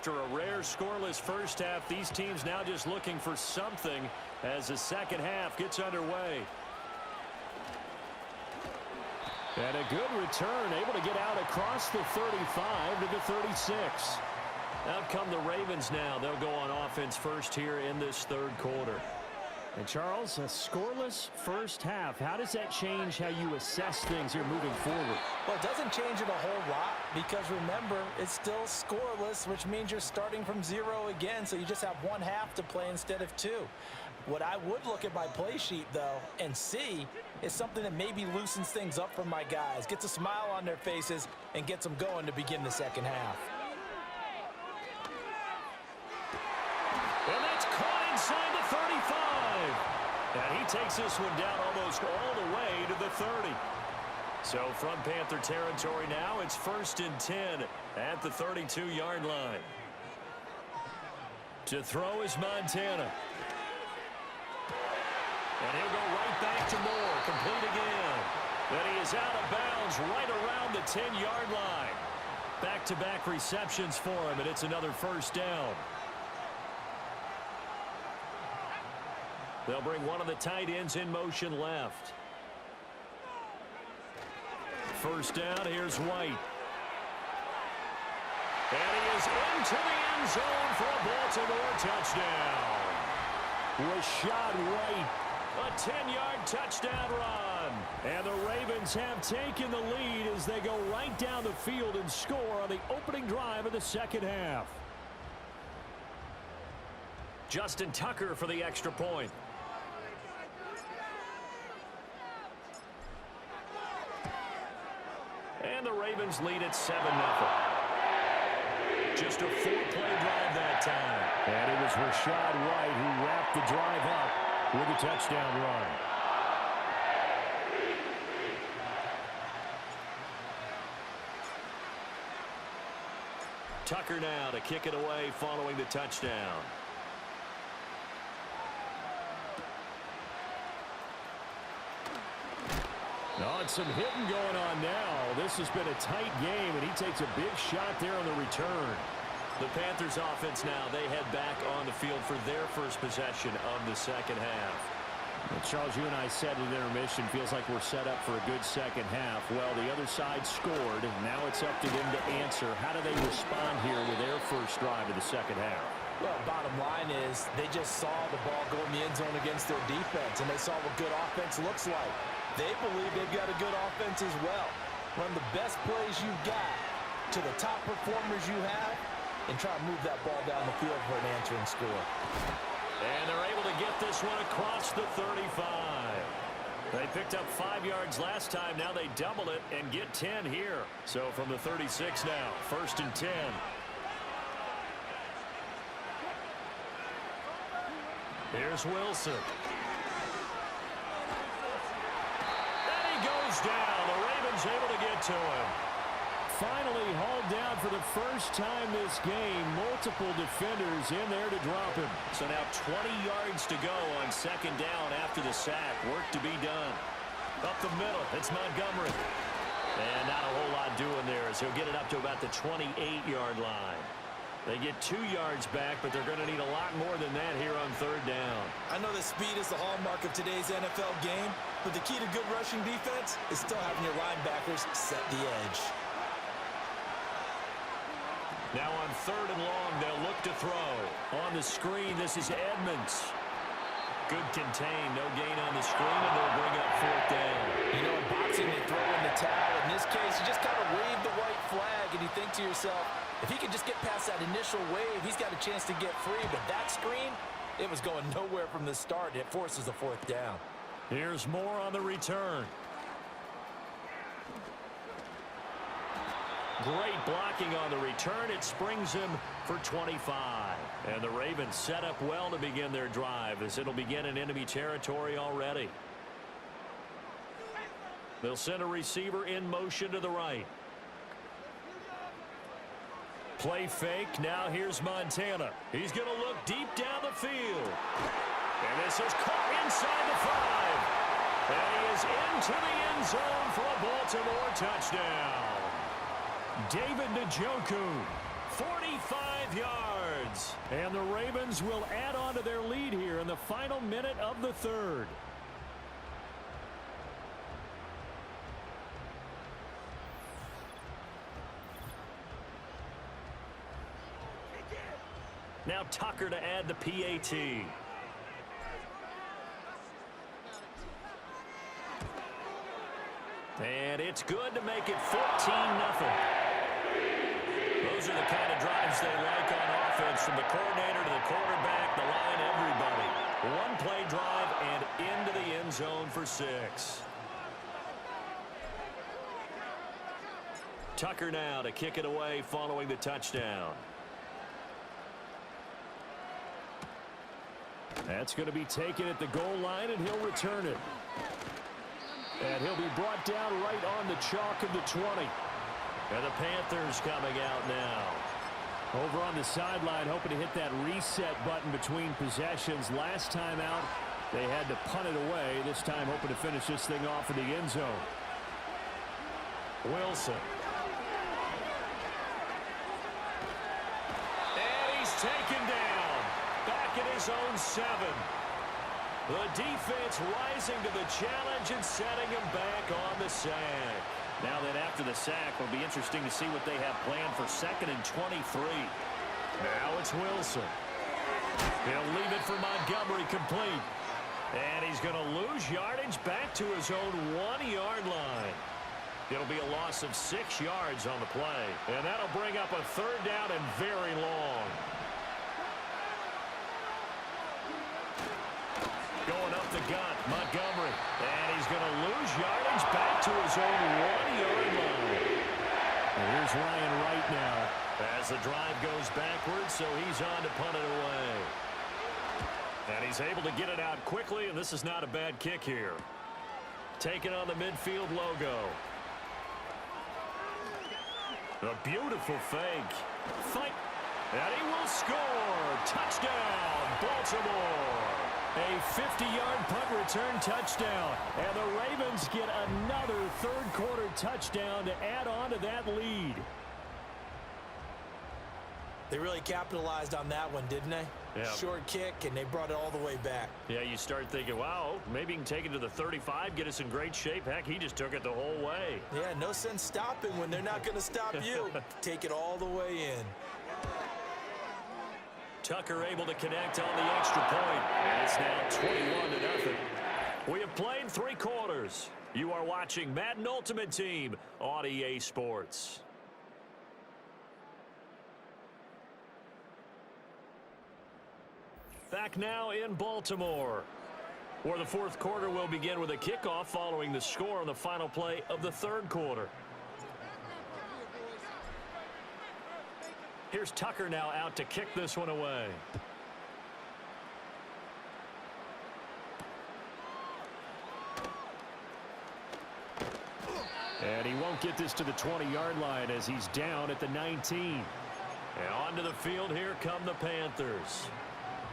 after a rare scoreless first half, these teams now just looking for something as the second half gets underway. And a good return, able to get out across the 35 to the 36. Out come the Ravens now. They'll go on offense first here in this third quarter. And Charles, a scoreless first half. How does that change how you assess things here moving forward? Well, it doesn't change it a whole lot because, remember, it's still scoreless, which means you're starting from 0 again, so you just have one half to play instead of 2. What I would look at my play sheet, though, and see is something that maybe loosens things up for my guys, gets a smile on their faces, and gets them going to begin the second half. And that's caught inside the 35. And he takes this one down almost all the way to the 30. So from Panther territory now, it's 1st and 10 at the 32-yard line. To throw is Montana. And he'll go right back to Moore. Complete again. And he is out of bounds right around the 10-yard line. Back-to-back receptions for him, and it's another first down. They'll bring one of the tight ends in motion left. First down, here's White. And he is into the end zone for a Baltimore touchdown. Rashad White, a 10-yard touchdown run. And the Ravens have taken the lead as they go right down the field and score on the opening drive of the second half. Justin Tucker for the extra point. And the Ravens lead at 7-0. Just a 4-play drive that time. And it was Rashad White who wrapped the drive up with a touchdown run. Tucker now to kick it away following the touchdown. Oh, and some hitting going on now. This has been a tight game, and he takes a big shot there on the return. The Panthers offense now, they head back on the field for their first possession of the second half. Well, Charles, you and I said at intermission, feels like we're set up for a good second half. Well, the other side scored, and now it's up to them to answer. How do they respond here with their first drive of the second half? Well, bottom line is they just saw the ball go in the end zone against their defense, and they saw what good offense looks like. They believe they've got a good offense as well. Run the best plays you've got to the top performers you have and try to move that ball down the field for an answering score. And they're able to get this one across the 35. They picked up 5 yards last time. Now they double it and get 10 here. So from the 36 now, 1st and 10. Here's Wilson. Goes down. The Ravens able to get to him. Finally hauled down for the first time this game. Multiple defenders in there to drop him. So now 20 yards to go on second down after the sack. Work to be done. Up the middle, it's Montgomery. And not a whole lot doing there as he'll get it up to about the 28-yard line. They get 2 yards back, but they're going to need a lot more than that here on third down. I know that speed is the hallmark of today's NFL game, but the key to good rushing defense is still having your linebackers set the edge. Now on 3rd and long, they'll look to throw. On the screen, this is Edmonds. Good contain, no gain on the screen, and they'll bring up 4th down. You know, in boxing, they throw in the towel. In this case, you just kind of wave the white flag, and you think to yourself, if he can just get past that initial wave, he's got a chance to get free. But that screen, it was going nowhere from the start. It forces a 4th down. Here's Moore on the return. Great blocking on the return. It springs him for 25. And the Ravens set up well to begin their drive as it'll begin in enemy territory already. They'll send a receiver in motion to the right. Play fake. Now here's Montana. He's going to look deep down the field. And this is caught inside the 5. And he is into the end zone for a Baltimore touchdown. David Njoku 45 yards. And the Ravens will add on to their lead here in the final minute of the third. Now Tucker to add the PAT. And it's good to make it 14-0. Those are the kind of drives they like on offense, from the coordinator to the quarterback, the line, everybody. One-play drive and into the end zone for 6. Tucker now to kick it away following the touchdown. That's going to be taken at the goal line, and he'll return it. And he'll be brought down right on the chalk of the 20. And the Panthers coming out now. Over on the sideline, hoping to hit that reset button between possessions. Last time out, they had to punt it away. This time, hoping to finish this thing off in the end zone. Wilson. And he's taken down. Back at his own 7. The defense rising to the challenge and setting him back on the sack. Now that after the sack, will be interesting to see what they have planned for 2nd and 23. Now it's Wilson. He'll leave it for Montgomery, complete. And he's going to lose yardage back to his own 1-yard line. It'll be a loss of 6 yards on the play. And that'll bring up a 3rd down and very long. Going up the gut, Montgomery. And he's going to lose yardage back to his own 1-yard line. And here's Ryan Wright now. As the drive goes backwards, so he's on to punt it away. And he's able to get it out quickly, and this is not a bad kick here. Taking on the midfield logo. A beautiful fake. Fight. And he will score. Touchdown, Baltimore. A 50-yard punt return touchdown. And the Ravens get another third-quarter touchdown to add on to that lead. They really capitalized on that one, didn't they? Yeah. Short kick, and they brought it all the way back. Yeah, you start thinking, wow, maybe he can take it to the 35, get us in great shape. Heck, he just took it the whole way. Yeah, no sense stopping when they're not going to stop you. Take it all the way in. Tucker able to connect on the extra point. And it's now 21-0. We have played 3 quarters. You are watching Madden Ultimate Team on EA Sports. Back now in Baltimore, where the 4th quarter will begin with a kickoff following the score on the final play of the 3rd quarter. Here's Tucker now out to kick this one away. And he won't get this to the 20-yard line as he's down at the 19. And onto the field, here come the Panthers.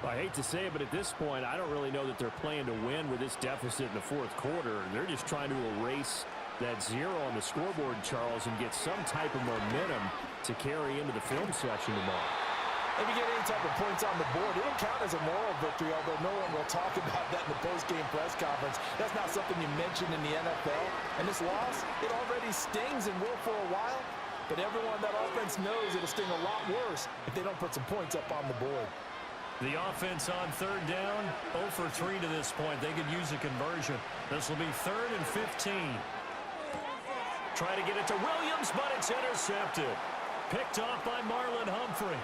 I hate to say it, but at this point, I don't really know that they're playing to win with this deficit in the 4th quarter. They're just trying to erase that 0 on the scoreboard, Charles, and get some type of momentum to carry into the film section tomorrow. If you get any type of points on the board, it'll count as a moral victory, although no one will talk about that in the post-game press conference. That's not something you mention in the NFL. And this loss, it already stings and will for a while, but everyone that offense knows it'll sting a lot worse if they don't put some points up on the board. The offense on 3rd down, 0 for 3 to this point. They could use a conversion. This will be 3rd and 15. Try to get it to Williams, but it's intercepted. Picked off by Marlon Humphrey.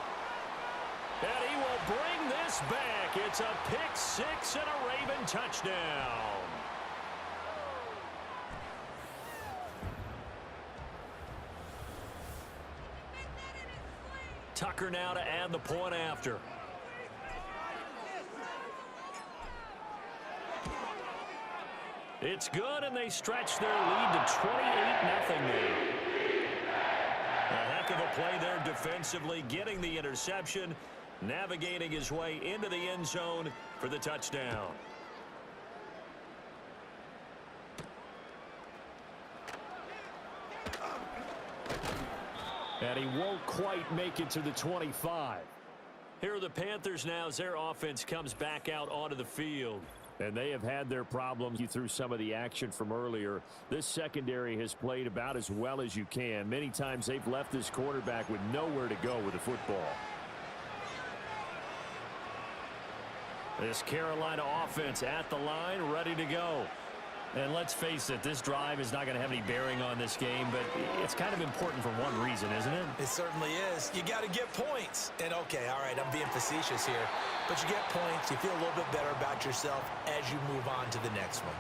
And he will bring this back. It's a pick 6 and a Raven touchdown. Tucker now to add the point after. It's good, and they stretch their lead to 28-0 now. A heck of a play there defensively, getting the interception, navigating his way into the end zone for the touchdown. And he won't quite make it to the 25. Here are the Panthers now as their offense comes back out onto the field. And they have had their problems through some of the action from earlier. This secondary has played about as well as you can. Many times they've left this quarterback with nowhere to go with the football. This Carolina offense at the line, ready to go. And let's face it, this drive is not going to have any bearing on this game, but it's kind of important for one reason, isn't it? It certainly is. You got to get points. And, okay, all right, I'm being facetious here. But you get points, you feel a little bit better about yourself as you move on to the next one.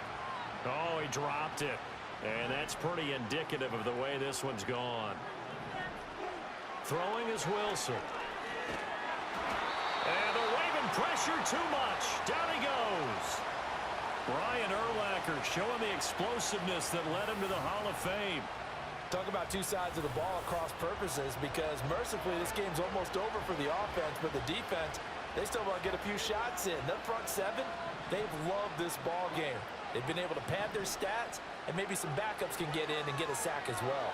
Oh, he dropped it. And that's pretty indicative of the way this one's gone. Throwing is Wilson. And they're waving pressure too much. Down he goes. Brian Urlacher showing the explosiveness that led him to the Hall of Fame. Talk about two sides of the ball across purposes, because mercifully this game's almost over for the offense, but the defense, they still want to get a few shots in. The front seven, they've loved this ball game. They've been able to pad their stats, and maybe some backups can get in and get a sack as well.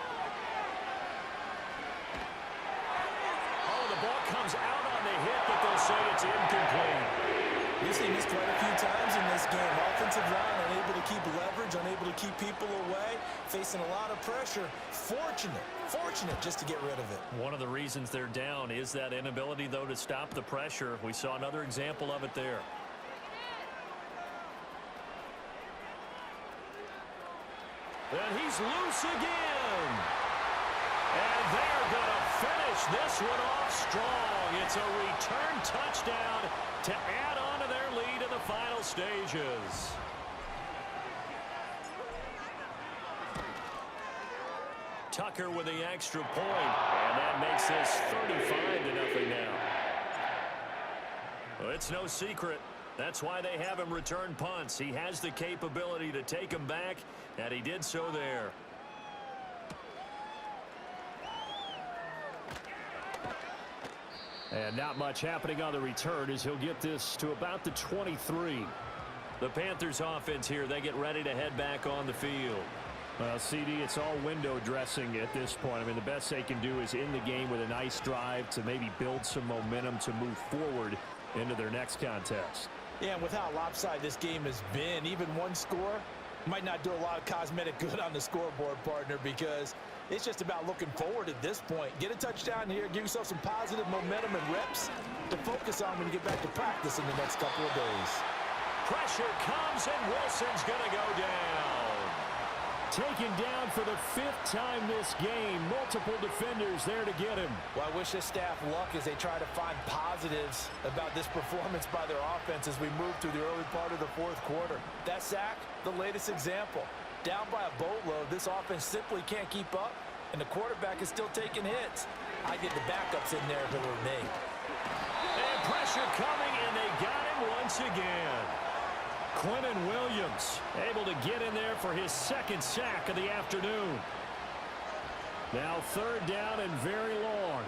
Oh, the ball comes out on the hit, but they'll say it's incomplete. We've seen this quite a few times in this game. Offensive line unable to keep leverage, unable to keep people away, facing a lot of pressure. Fortunate just to get rid of it. One of the reasons they're down is that inability, though, to stop the pressure. We saw another example of it there. And he's loose again. And they're going to finish this one off strong. It's a return touchdown to add on to their lead in the final stages. Tucker with the extra point, and that makes this 35-0 now. Well, it's no secret. That's why they have him return punts. He has the capability to take them back, and he did so there. And not much happening on the return as he'll get this to about the 23. The Panthers offense here, they get ready to head back on the field. Well, CD, it's all window dressing at this point. I mean, the best they can do is in the game with a nice drive to maybe build some momentum to move forward into their next contest. Yeah, and with how lopsided this game has been, even one score might not do a lot of cosmetic good on the scoreboard, partner, because it's just about looking forward at this point. Get a touchdown here, give yourself some positive momentum and reps to focus on when you get back to practice in the next couple of days. Pressure comes, and Wilson's going to go down. Taken down for the 5th time this game. Multiple defenders there to get him. Well, I wish this staff luck as they try to find positives about this performance by their offense as we move through the early part of the 4th quarter. That sack, the latest example. Down by a boatload, this offense simply can't keep up, and the quarterback is still taking hits. I get the backups in there if it were me. And pressure coming, and they got him once again. Quentin Williams able to get in there for his 2nd sack of the afternoon. Now 3rd down and very long.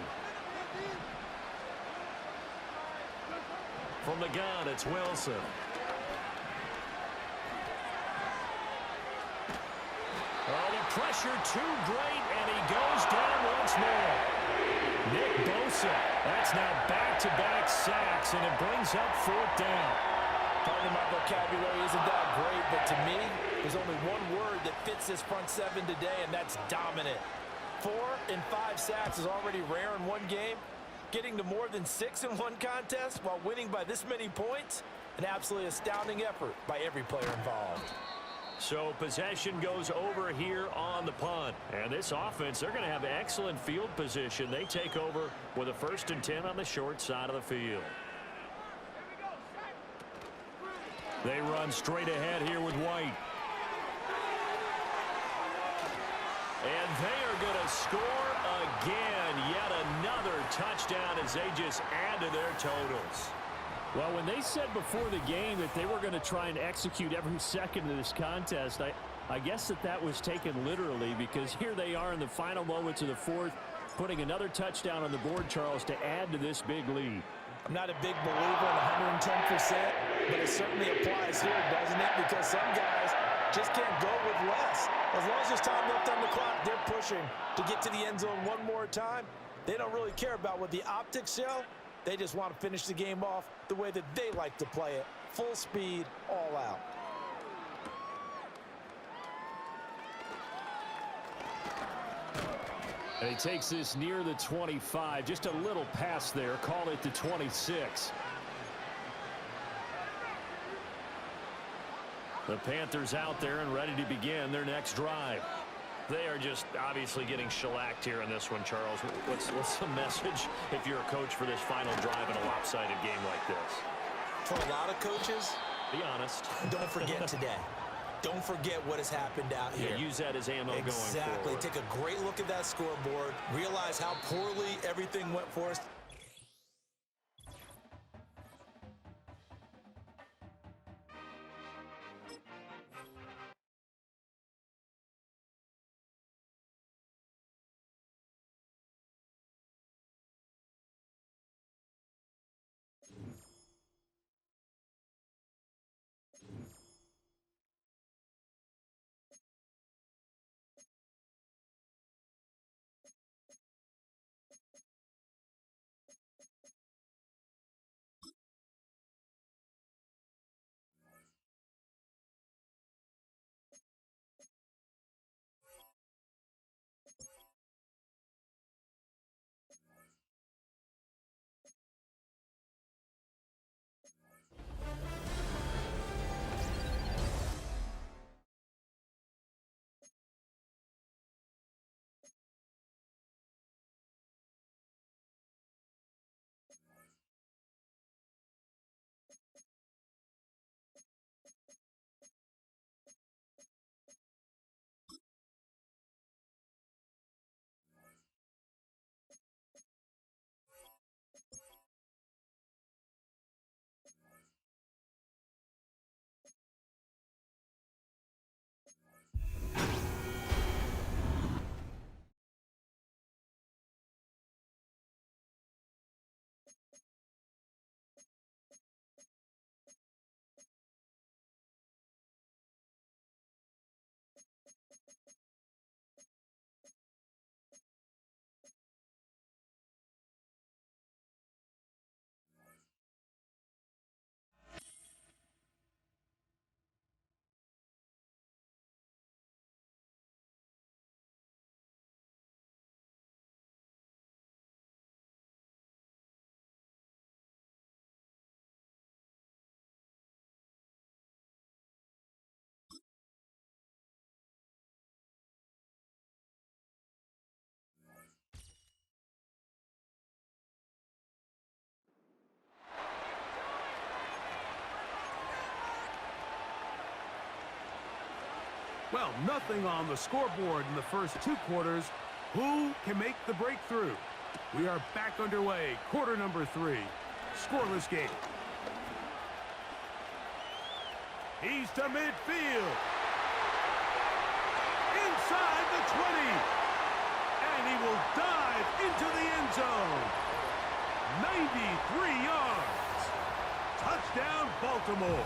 From the gun, it's Wilson. Oh, the pressure too great, and he goes down once more. Nick Bosa, that's now back-to-back sacks, and it brings up 4th down. Pardon my vocabulary isn't that great, but to me, there's only one word that fits this front seven today, and that's dominant. 4 and 5 sacks is already rare in one game. Getting to more than 6 in one contest while winning by this many points, an absolutely astounding effort by every player involved. So possession goes over here on the punt. And this offense, they're going to have excellent field position. They take over with a 1st and 10 on the short side of the field. They run straight ahead here with White. And they are going to score again. Yet another touchdown as they just add to their totals. Well, when they said before the game that they were going to try and execute every second of this contest, I guess that was taken literally, because here they are in the final moments of the 4th, putting another touchdown on the board, Charles, to add to this big lead. I'm not a big believer in 110%, but it certainly applies here, doesn't it? Because some guys just can't go with less. As long as there's time left on the clock, they're pushing to get to the end zone one more time. They don't really care about what the optics show. They just want to finish the game off the way that they like to play it. Full speed, all out. And he takes this near the 25. Just a little pass there. Call it the 26. The Panthers out there and ready to begin their next drive. They are just obviously getting shellacked here in this one, Charles. What's the message if you're a coach for this final drive in a lopsided game like this? For a lot of coaches, be honest. Don't forget today. Don't forget what has happened out here. Yeah, use that as ammo going forward. Exactly. Take a great look at that scoreboard. Realize how poorly everything went for us. Well, nothing on the scoreboard in the first two quarters. Who can make the breakthrough? We are back underway. Quarter number 3. Scoreless game. He's to midfield. Inside the 20. And he will dive into the end zone. 93 yards. Touchdown, Baltimore.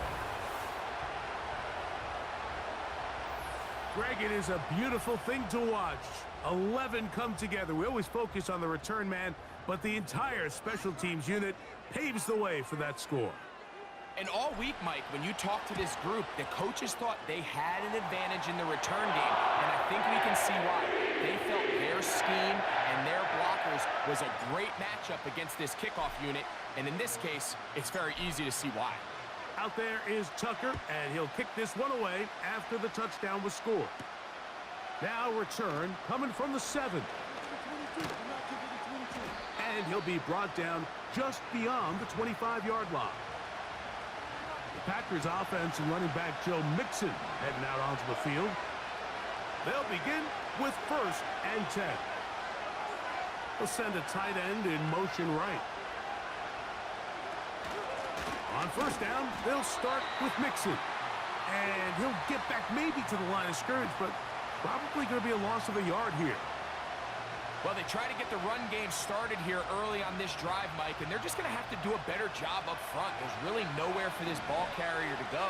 Greg, it is a beautiful thing to watch. 11 come together. We always focus on the return man, but the entire special teams unit paves the way for that score. And all week, Mike, when you talk to this group, the coaches thought they had an advantage in the return game, and I think we can see why. They felt their scheme and their blockers was a great matchup against this kickoff unit, and in this case, it's very easy to see why. Out there is Tucker, and he'll kick this one away after the touchdown was scored. Now return coming from the 7. And he'll be brought down just beyond the 25-yard line. The Packers offense and running back Joe Mixon heading out onto the field. They'll begin with 1st and 10. They'll send a tight end in motion right. On 1st down, they'll start with Mixon. And he'll get back maybe to the line of scrimmage, but probably going to be a loss of a yard here. Well, they try to get the run game started here early on this drive, Mike, and they're just going to have to do a better job up front. There's really nowhere for this ball carrier to go.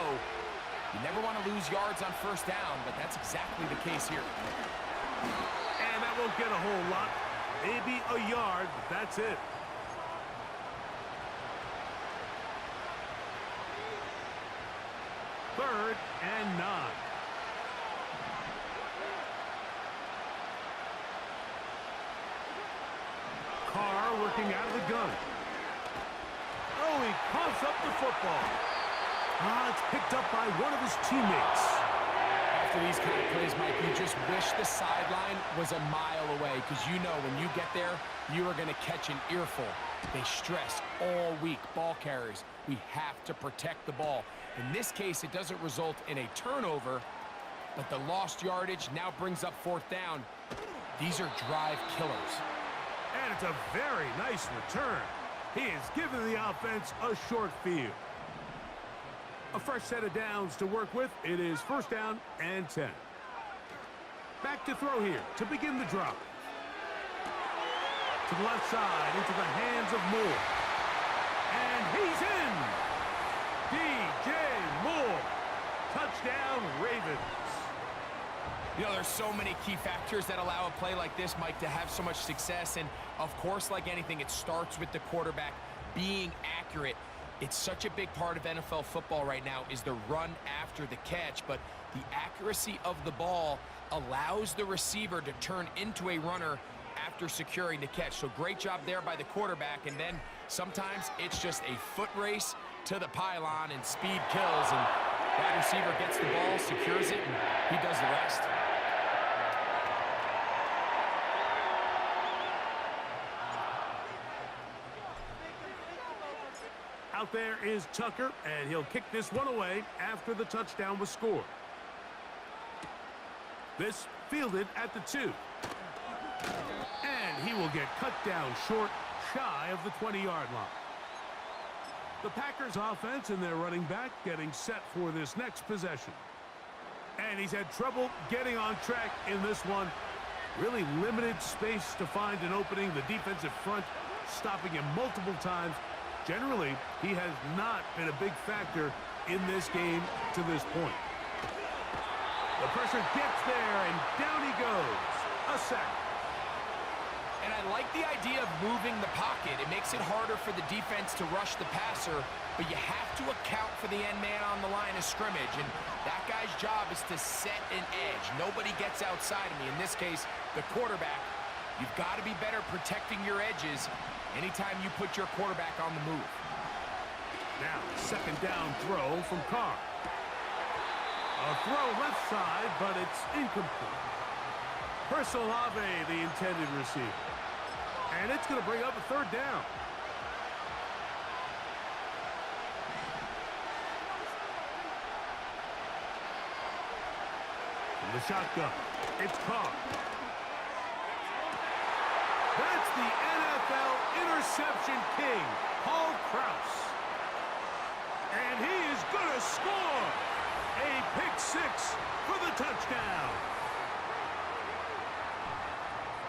You never want to lose yards on first down, but that's exactly the case here. And that won't get a whole lot. Maybe a yard, but that's it. Third and 9. Carr working out of the gun. Oh, he coughs up the football. It's picked up by one of his teammates. After these kind of plays, Mike, you just wish the sideline was a mile away, because you know when you get there, you are going to catch an earful. They stress all week, ball carriers. We have to protect the ball. In this case, it doesn't result in a turnover, but the lost yardage now brings up fourth down. These are drive killers. And it's a very nice return. He has given the offense a short field. A fresh set of downs to work with. It is first down and 10. Back to throw here to begin the drop. To the left side, into the hands of Moore. And he's in! DJ Moore. Touchdown, Ravens. You know, there's so many key factors that allow a play like this, Mike, to have so much success. And, of course, like anything, it starts with the quarterback being accurate. It's such a big part of NFL football right now is the run after the catch. But the accuracy of the ball allows the receiver to turn into a runner after securing the catch. So great job there by the quarterback. And then sometimes it's just a foot race to the pylon and speed kills. And that receiver gets the ball, secures it, and he does the rest. Out there is Tucker, and he'll kick this one away after the touchdown was scored. This fielded at the 2. And he will get cut down short, shy of the 20-yard line. The Packers offense and their running back getting set for this next possession. And he's had trouble getting on track in this one. Really limited space to find an opening. The defensive front stopping him multiple times. Generally, he has not been a big factor in this game to this point. The pressure gets there, and down he goes. A sack. And I like the idea of moving the pocket. It makes it harder for the defense to rush the passer, but you have to account for the end man on the line of scrimmage, and that guy's job is to set an edge. Nobody gets outside of me. In this case, the quarterback. You've got to be better protecting your edges anytime you put your quarterback on the move. Now, second down throw from Carr. A throw left side, but it's incomplete. Persolave, the intended receiver. And it's going to bring up a third down. From the shotgun, it's Carr. That's the NFL interception king, Paul Krause. And he is going to score. A pick six for the touchdown.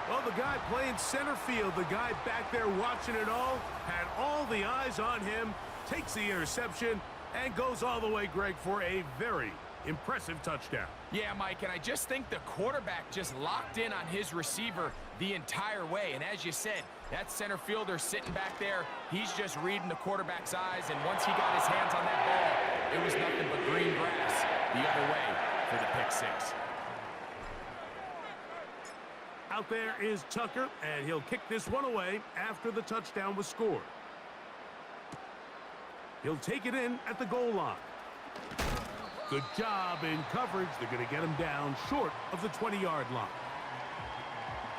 Well, the guy playing center field, the guy back there watching it all, had all the eyes on him, takes the interception, and goes all the way, Greg, for a very impressive touchdown. Yeah, Mike, and I just think the quarterback just locked in on his receiver the entire way. And as you said, that center fielder sitting back there, he's just reading the quarterback's eyes. And once he got his hands on that ball, it was nothing but green grass the other way for the pick six. Out there is Tucker, and he'll kick this one away after the touchdown was scored. He'll take it in at the goal line. Good job in coverage. They're going to get him down short of the 20-yard line.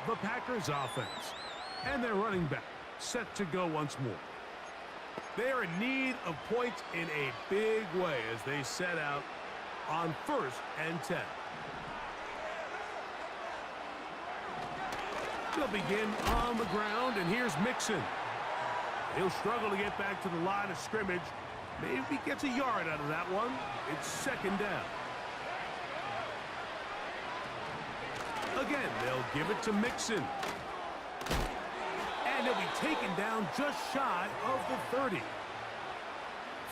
The Packers offense and their running back set to go once more. They are in need of points in a big way as they set out on 1st and 10. They'll begin on the ground, and here's Mixon. He'll struggle to get back to the line of scrimmage. Maybe gets a yard out of that one. It's second down. Again, they'll give it to Mixon. And he'll be taken down just shy of the 30.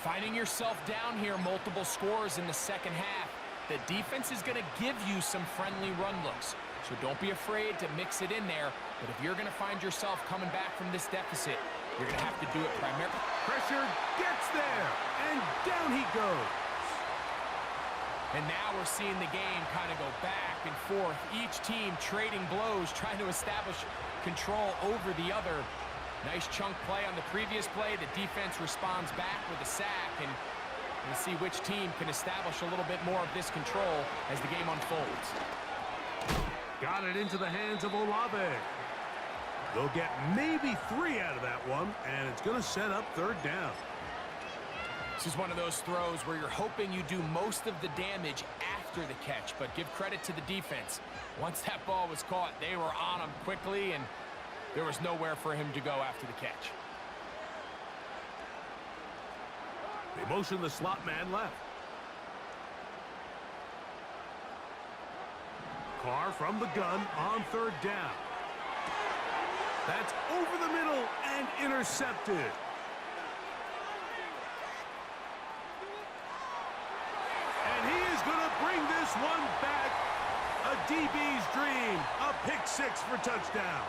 Finding yourself down here multiple scores in the second half, the defense is going to give you some friendly run looks. So don't be afraid to mix it in there. But if you're going to find yourself coming back from this deficit, you're going to have to do it primarily. Pressure gets there, and down he goes. And now we're seeing the game kind of go back and forth. Each team trading blows, trying to establish control over the other. Nice chunk play on the previous play. The defense responds back with a sack, and we'll see which team can establish a little bit more of this control as the game unfolds. Got it into the hands of Olave. They'll get maybe 3 out of that one, and it's going to set up third down. This is one of those throws where you're hoping you do most of the damage after the catch, but give credit to the defense. Once that ball was caught, they were on him quickly, and there was nowhere for him to go after the catch. They motion the slot man left. Carr from the gun on third down. That's over the middle and intercepted. And he is going to bring this one back. A DB's dream. A pick 6 for touchdown.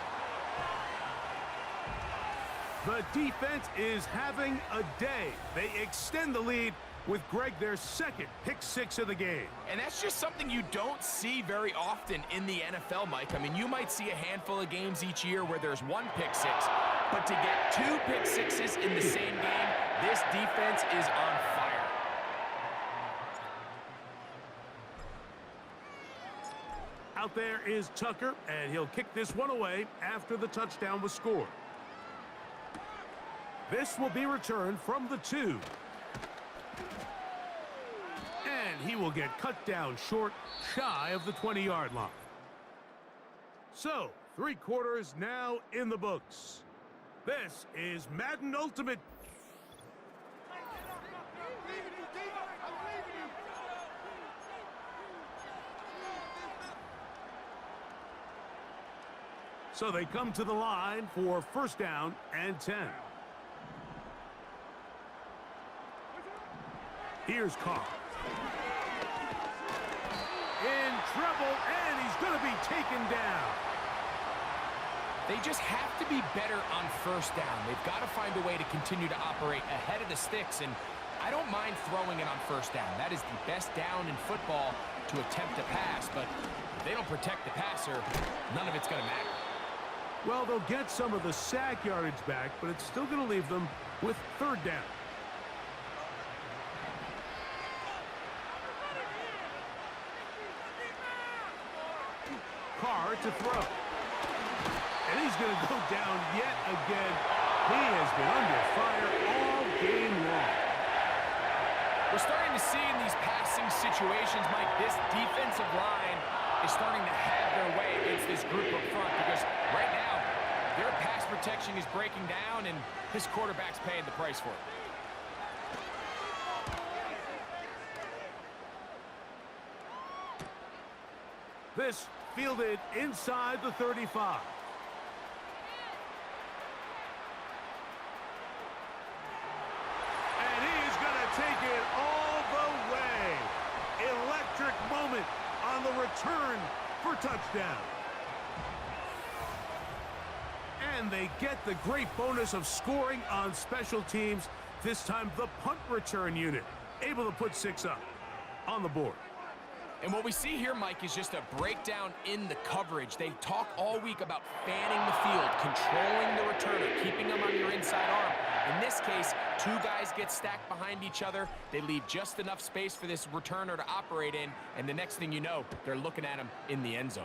The defense is having a day. They extend the lead with Greg their second pick 6 of the game. And that's just something you don't see very often in the NFL, Mike. I mean, you might see a handful of games each year where there's 1 pick 6, but to get 2 pick 6s in the same game, this defense is on fire. Out there is Tucker, and he'll kick this one away after the touchdown was scored. This will be returned from the 2. And he will get cut down short, shy of the 20-yard line. So, 3 quarters now in the books. This is Madden Ultimate. So they come to the line for first down and 10. Here's Carr. In trouble, and he's going to be taken down. They just have to be better on first down. They've got to find a way to continue to operate ahead of the sticks, and I don't mind throwing it on first down. That is the best down in football to attempt to pass, but if they don't protect the passer, none of it's going to matter. Well, they'll get some of the sack yardage back, but it's still going to leave them with third down. Carr to throw. And he's going to go down yet again. He has been under fire all game long. We're starting to see in these passing situations, Mike, this defensive line is starting to have their way against this group up front because right now, their pass protection is breaking down, and this quarterback's paying the price for it. This fielded inside the 35. And he's going to take it all the way. Electric moment on the return for touchdown. And they get the great bonus of scoring on special teams. This time the punt return unit able to put 6 up on the board. And what we see here, Mike, is just a breakdown in the coverage. They talk all week about fanning the field, controlling the returner, keeping them on your inside arm. In this case, 2 guys get stacked behind each other. They leave just enough space for this returner to operate in, and the next thing you know, they're looking at him in the end zone.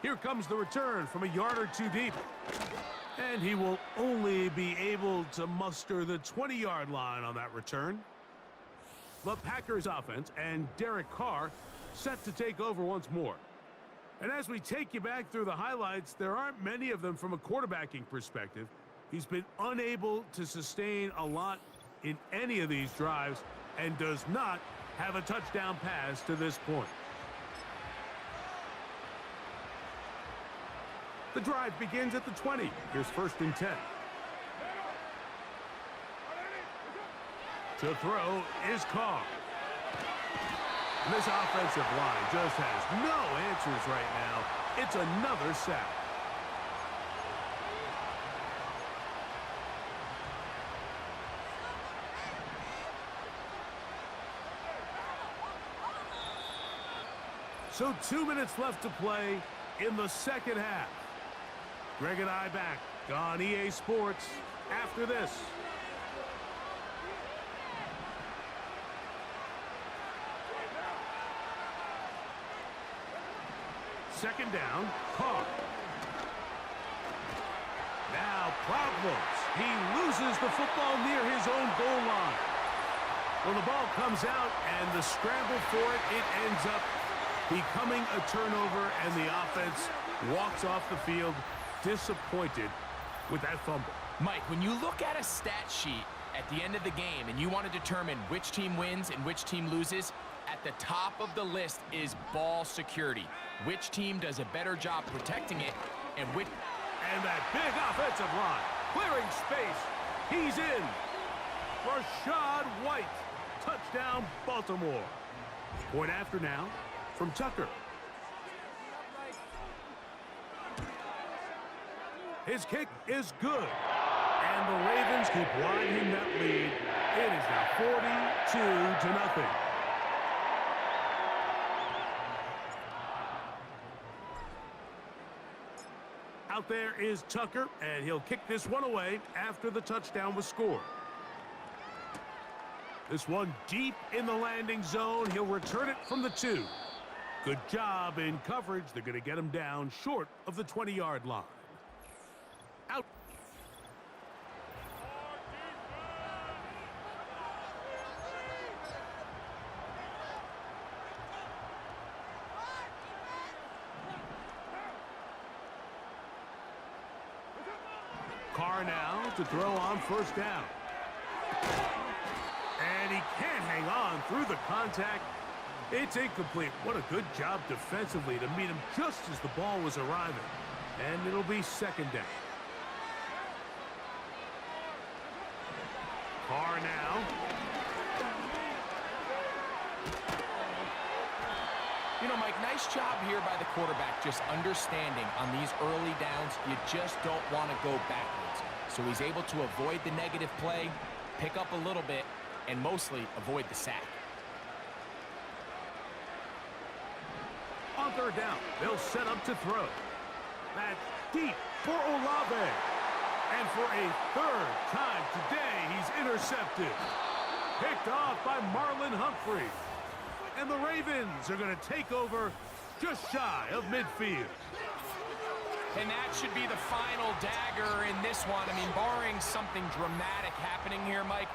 Here comes the return from a yard or 2 deep. And he will only be able to muster the 20-yard line on that return. The Packers offense and Derek Carr set to take over once more. And as we take you back through the highlights, there aren't many of them from a quarterbacking perspective. He's been unable to sustain a lot in any of these drives and does not have a touchdown pass to this point. The drive begins at the 20. Here's first and 10. To throw is Carr. And this offensive line just has no answers right now. It's another sack. So 2 minutes left to play in the second half. Greg and I back on EA Sports after this. Second down, Carr. Now problems. He loses the football near his own goal line. Well, the ball comes out, and the scramble for it ends up becoming a turnover, and the offense walks off the field disappointed with that fumble. Mike, when you look at a stat sheet at the end of the game and you want to determine which team wins and which team loses, at the top of the list is ball security. Which team does a better job protecting it, and which... And that big offensive line, clearing space. He's in. Rashad White. Touchdown, Baltimore. Point after now from Tucker. His kick is good. And the Ravens keep widening that lead. It is now 42-0. Out there is Tucker, and he'll kick this one away after the touchdown was scored. This one deep in the landing zone. He'll return it from the 2. Good job in coverage. They're going to get him down short of the 20-yard line. Out. Carr now to throw on first down. And he can't hang on through the contact. It's incomplete. What a good job defensively to meet him just as the ball was arriving. And it'll be second down. Carr now. You know, Mike, nice job here by the quarterback, just understanding on these early downs, you just don't want to go backwards. So he's able to avoid the negative play, pick up a little bit, and mostly avoid the sack. On third down, they'll set up to throw. That's deep for Olave. And for a third time today, he's intercepted. Picked off by Marlon Humphrey. And the Ravens are going to take over just shy of midfield. And that should be the final dagger in this one. I mean, barring something dramatic happening here, Mike,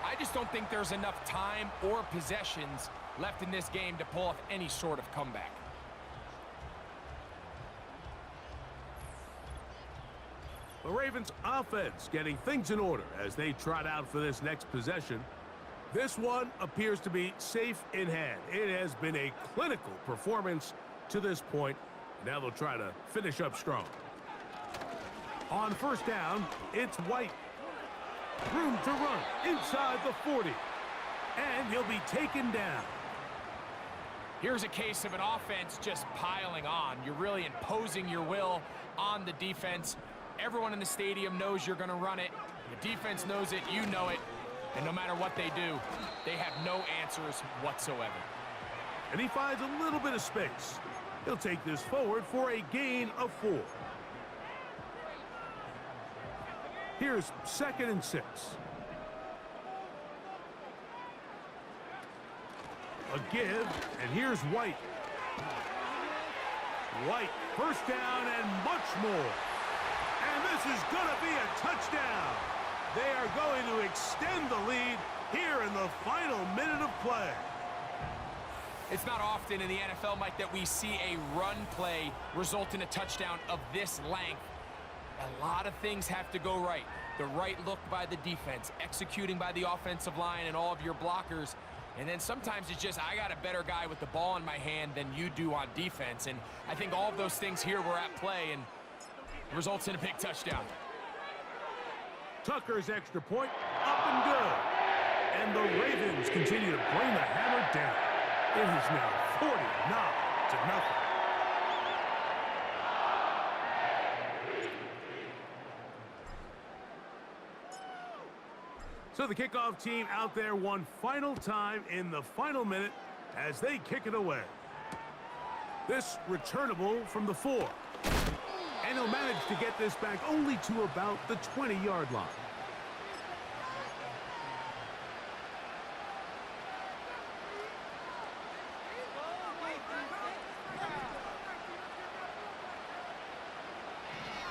I just don't think there's enough time or possessions left in this game to pull off any sort of comeback. The Ravens offense getting things in order as they trot out for this next possession. This one appears to be safe in hand. It has been a clinical performance to this point. Now they'll try to finish up strong. On first down, it's White. Room to run inside the 40. And he'll be taken down. Here's a case of an offense just piling on. You're really imposing your will on the defense. Everyone in the stadium knows you're going to run it. The defense knows it. You know it. And no matter what they do, they have no answers whatsoever. And he finds a little bit of space. He'll take this forward for a gain of 4. Here's 2nd and 6. A give, and here's White. White, first down and much more. And this is going to be a touchdown. They are going to extend the lead here in the final minute of play. It's not often in the NFL, Mike, that we see a run play result in a touchdown of this length. A lot of things have to go right. The right look by the defense, executing by the offensive line and all of your blockers. And then sometimes it's just, I got a better guy with the ball in my hand than you do on defense. And I think all of those things here were at play and results in a big touchdown. Tucker's extra point, up and good. And the Ravens continue to bring the hammer down. It is now 49-0. So the kickoff team out there one final time in the final minute as they kick it away. This returnable from the 4. And he'll manage to get this back only to about the 20-yard line.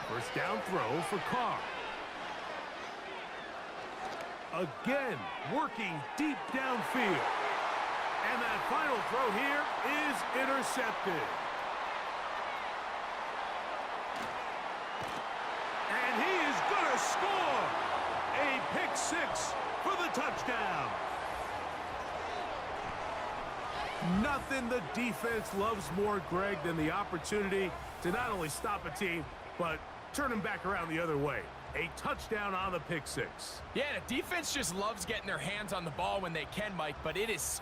First down throw for Carr. Again, working deep downfield. And that final throw here is intercepted. And he is going to score. A pick 6 for the touchdown. Nothing the defense loves more, Greg, than the opportunity to not only stop a team, but turn them back around the other way. A touchdown on the pick 6. Yeah, the defense just loves getting their hands on the ball when they can, Mike, but it is